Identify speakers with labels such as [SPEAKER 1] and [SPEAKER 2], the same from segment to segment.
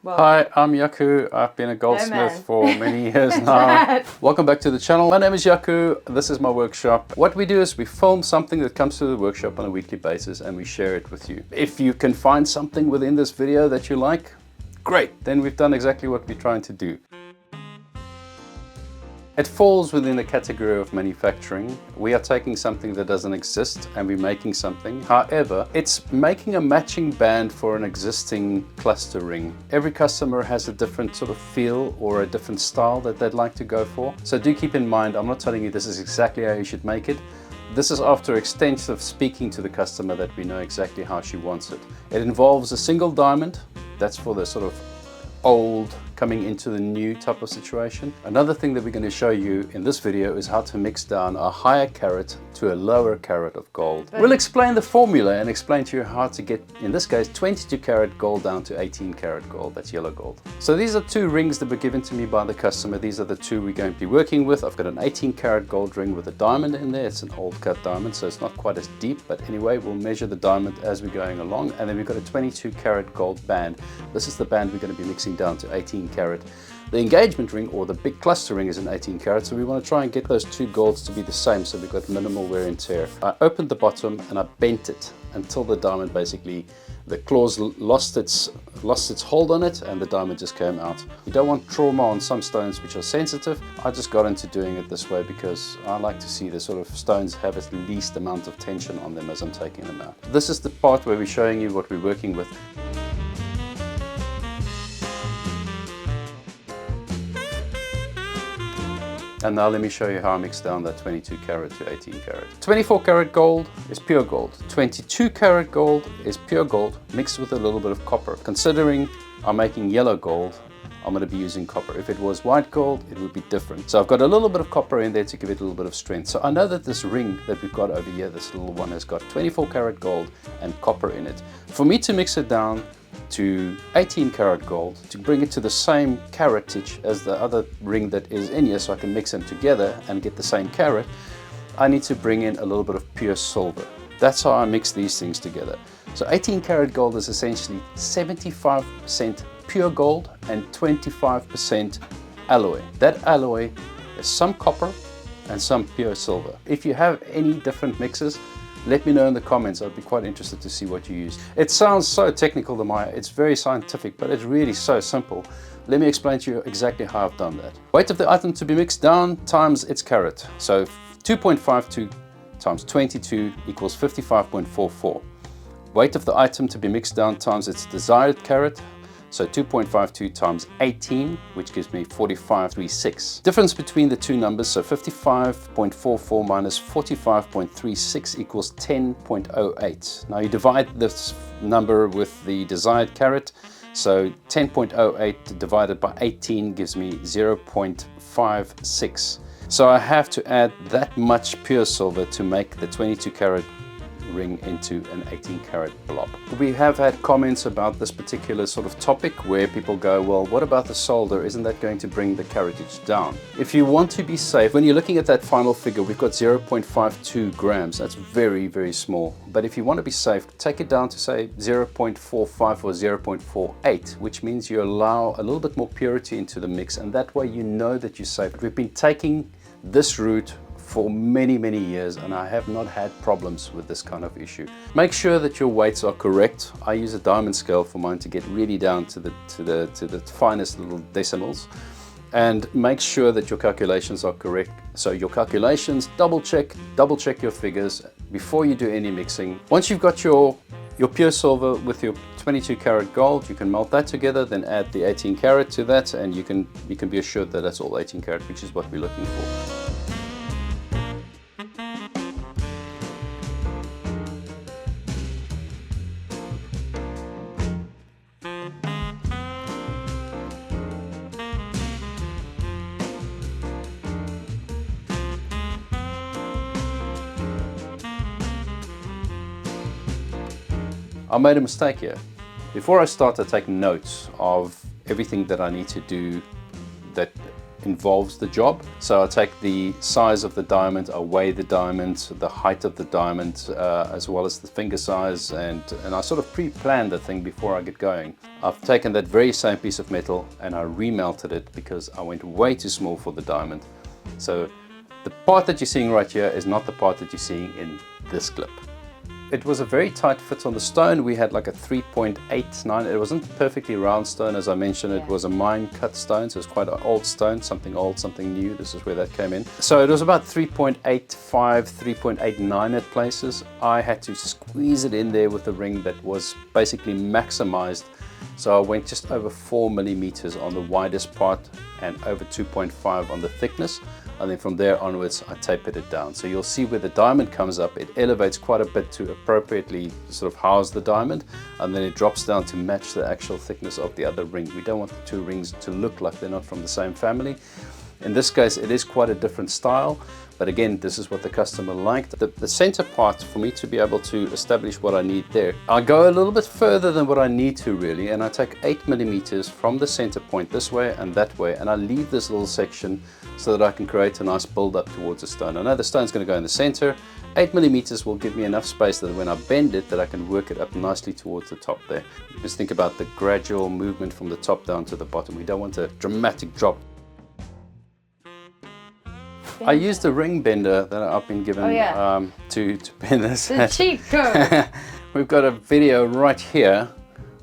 [SPEAKER 1] Well,
[SPEAKER 2] Hi, I'm Jaco. I've been a goldsmith for many years now. Welcome back to the channel. My name is Jaco. This is my workshop. What we do is we film something that comes to the workshop on a weekly basis and we share it with you. If you can find something within this video that you like, great. Then we've done exactly what we're trying to do. It falls within the category of manufacturing. We are taking something that doesn't exist and we're making something. However, it's making a matching band for an existing cluster ring. Every customer has a different sort of feel or a different style that they'd like to go for. So do keep in mind, I'm not telling you this is exactly how you should make it. This is after extensive speaking to the customer that we know exactly how she wants it. It involves a single diamond. That's for the sort of old coming into the new type of situation. Another thing that we're going to show you in this video is how to mix down a higher carat to a lower carat of gold. We'll explain the formula and explain to you how to get, in this case, 22 karat gold down to 18 karat gold. That's yellow gold. So these are two rings that were given to me by the customer. These are the two we're going to be working with. I've got an 18 karat gold ring with a diamond in there. It's an old cut diamond, so it's not quite as deep, but anyway, we'll measure the diamond as we're going along. And then we've got a 22 karat gold band. This is the band we're going to be mixing down to 18 karat. The engagement ring or the big cluster ring is an 18 karat, so we want to try and get those two golds to be the same so we've got minimal wear and tear. I opened the bottom and I bent it until the diamond basically, the claws lost its hold on it and the diamond just came out. You don't want trauma on some stones which are sensitive. I just got into doing it this way because I like to see the sort of stones have at least amount of tension on them as I'm taking them out. This is the part where we're showing you what we're working with. And now let me show you how I mix down that 22 karat to 18 karat. 24 karat gold is pure gold. 22 karat gold is pure gold mixed with a little bit of copper. Considering I'm making yellow gold, I'm going to be using copper. If it was white gold, it would be different. So I've got a little bit of copper in there to give it a little bit of strength. So I know that this ring that we've got over here, this little one, has got 24 karat gold and copper in it. For me to mix it down to 18 karat gold, to bring it to the same caratage as the other ring that is in here so I can mix them together and get the same carat, I need to bring in a little bit of pure silver. That's how I mix these things together. So 18 karat gold is essentially 75% pure gold and 25% alloy. That alloy is some copper and some pure silver. If you have any different mixes, let me know in the comments. I'd be quite interested to see what you use. It sounds so technical, it's very scientific, but it's really so simple. Let me explain to you exactly how I've done that. Weight of the item to be mixed down times its carat. So 2.52 times 22 equals 55.44. Weight of the item to be mixed down times its desired carat. So 2.52 times 18, which gives me 45.36. Difference between the two numbers, so 55.44 minus 45.36 equals 10.08. Now you divide this number with the desired carat, so 10.08 divided by 18 gives me 0.56. So I have to add that much pure silver to make the 22 karat ring into an 18 karat blob. We have had comments about this particular sort of topic where people go, well, what about the solder? Isn't that going to bring the caratage down? If you want to be safe, when you're looking at that final figure, we've got 0.52 grams. That's very, very small. But if you want to be safe, take it down to say 0.45 or 0.48, which means you allow a little bit more purity into the mix, and that way you know that you're safe. We've been taking this route for many, many years, and I have not had problems with this kind of issue. Make sure that your weights are correct. I use a diamond scale for mine to get really down to the finest little decimals, and make sure that your calculations are correct. So your calculations, double check your figures before you do any mixing. Once you've got your pure silver with your 22 karat gold, you can melt that together, then add the 18 karat to that, and you can be assured that that's all 18 karat, which is what we're looking for. I made a mistake here. Before I start, I take notes of everything that I need to do that involves the job. So I take the size of the diamond, I weigh the diamond, the height of the diamond, as well as the finger size, and I sort of pre-plan the thing before I get going. I've taken that very same piece of metal and I remelted it because I went way too small for the diamond. So the part that you're seeing right here is not the part that you're seeing in this clip. It was a very tight fit on the stone. We had like a 3.89. It wasn't a perfectly round stone, as I mentioned. It was a mine cut stone, so it's quite an old stone, something old, something new. This is where that came in. So it was about 3.85, 3.89 at places. I had to squeeze it in there with a ring that was basically maximized. So I went just over 4 millimeters on the widest part and over 2.5 on the thickness. And then from there onwards, I tapered it down. So you'll see where the diamond comes up, it elevates quite a bit to appropriately sort of house the diamond, and then it drops down to match the actual thickness of the other ring. We don't want the two rings to look like they're not from the same family. In this case, it is quite a different style, but again, this is what the customer liked. The center part, for me to be able to establish what I need there, I go a little bit further than what I need to really, and I take 8 millimeters from the center point this way and that way, and I leave this little section so that I can create a nice build up towards the stone. I know the stone's going to go in the center. 8 millimeters will give me enough space that when I bend it, that I can work it up nicely towards the top there. Just think about the gradual movement from the top down to the bottom. We don't want a dramatic drop. I used the ring bender that I've been given to bend this.
[SPEAKER 1] The cheat code.
[SPEAKER 2] We've got a video right here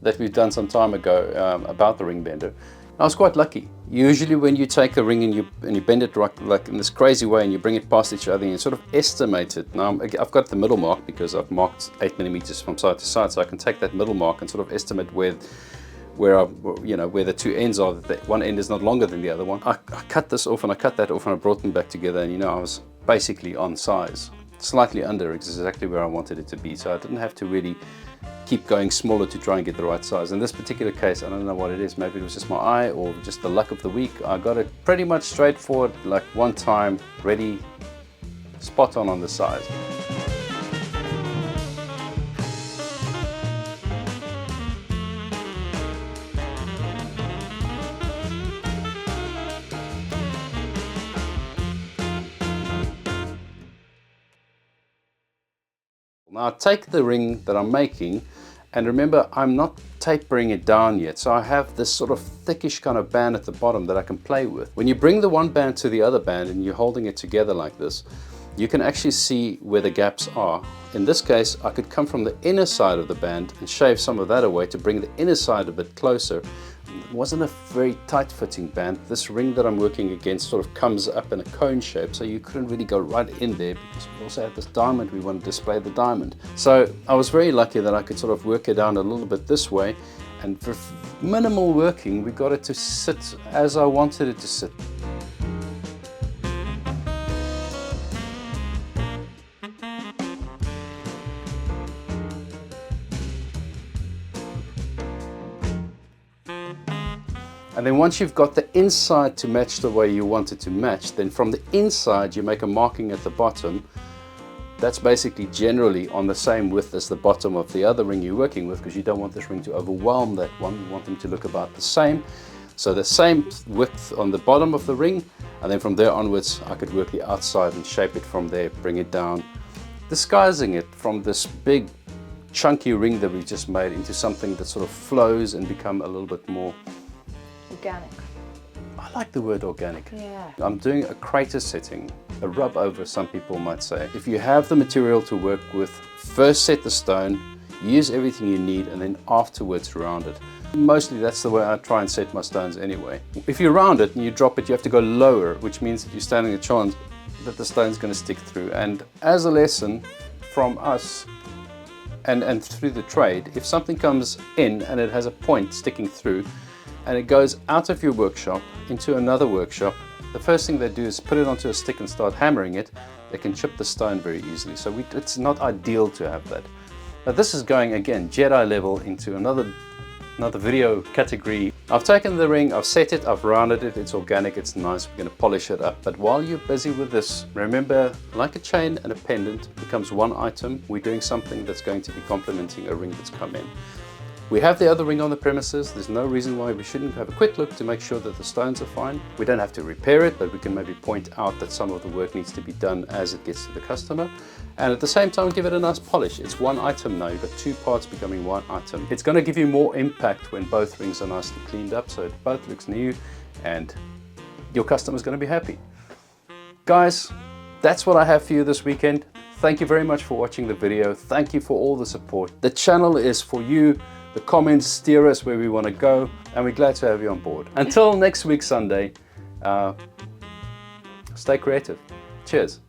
[SPEAKER 2] that we've done some time ago about the ring bender. I was quite lucky. Usually when you take a ring and you bend it like in this crazy way and you bring it past each other and you sort of estimate it. Now I've got the middle mark because I've marked 8 millimeters from side to side, so I can take that middle mark and sort of estimate where the two ends are. That one end is not longer than the other one. I cut this off and I cut that off and I brought them back together, and I was basically on size, slightly under exactly where I wanted it to be. So I didn't have to really keep going smaller to try and get the right size. In this particular case, I don't know what it is. Maybe it was just my eye or just the luck of the week. I got it pretty much straightforward, like one time, ready, spot on the size. Now I take the ring that I'm making, and remember, I'm not tapering it down yet, so I have this sort of thickish kind of band at the bottom that I can play with. When you bring the one band to the other band and you're holding it together like this, you can actually see where the gaps are. In this case, I could come from the inner side of the band and shave some of that away to bring the inner side a bit closer. It wasn't a very tight fitting band. This ring that I'm working against sort of comes up in a cone shape, so you couldn't really go right in there because we also had this diamond. We want to display the diamond. So I was very lucky that I could sort of work it down a little bit this way, and for minimal working, we got it to sit as I wanted it to sit. And then once you've got the inside to match the way you want it to match, then from the inside you make a marking at the bottom. That's basically generally on the same width as the bottom of the other ring you're working with, because you don't want this ring to overwhelm that one. You want them to look about the same. So the same width on the bottom of the ring, and then from there onwards I could work the outside and shape it from there, bring it down, disguising it from this big chunky ring that we just made into something that sort of flows and become a little bit more
[SPEAKER 1] organic.
[SPEAKER 2] I like the word organic.
[SPEAKER 1] Yeah.
[SPEAKER 2] I'm doing a crater setting, a rub over, some people might say. If you have the material to work with, first set the stone, use everything you need, and then afterwards round it. Mostly that's the way I try and set my stones anyway. If you round it and you drop it, you have to go lower, which means that you're standing a chance that the stone's going to stick through. And as a lesson from us and through the trade, if something comes in and it has a point sticking through, and it goes out of your workshop into another workshop, the first thing they do is put it onto a stick and start hammering it. They can chip the stone very easily, so it's not ideal to have that. Now this is going, again, Jedi level into another video category. I've taken the ring, I've set it, I've rounded it, it's organic, it's nice, we're going to polish it up. But while you're busy with this, remember, like a chain and a pendant becomes one item, we're doing something that's going to be complementing a ring that's come in. We have the other ring on the premises. There's no reason why we shouldn't have a quick look to make sure that the stones are fine. We don't have to repair it, but we can maybe point out that some of the work needs to be done as it gets to the customer. And at the same time, give it a nice polish. It's one item now. You've got two parts becoming one item. It's going to give you more impact when both rings are nicely cleaned up, so it both looks new and your customer's going to be happy. Guys, that's what I have for you this weekend. Thank you very much for watching the video. Thank you for all the support. The channel is for you. The comments steer us where we want to go, and we're glad to have you on board. Until next week Sunday, stay creative. Cheers.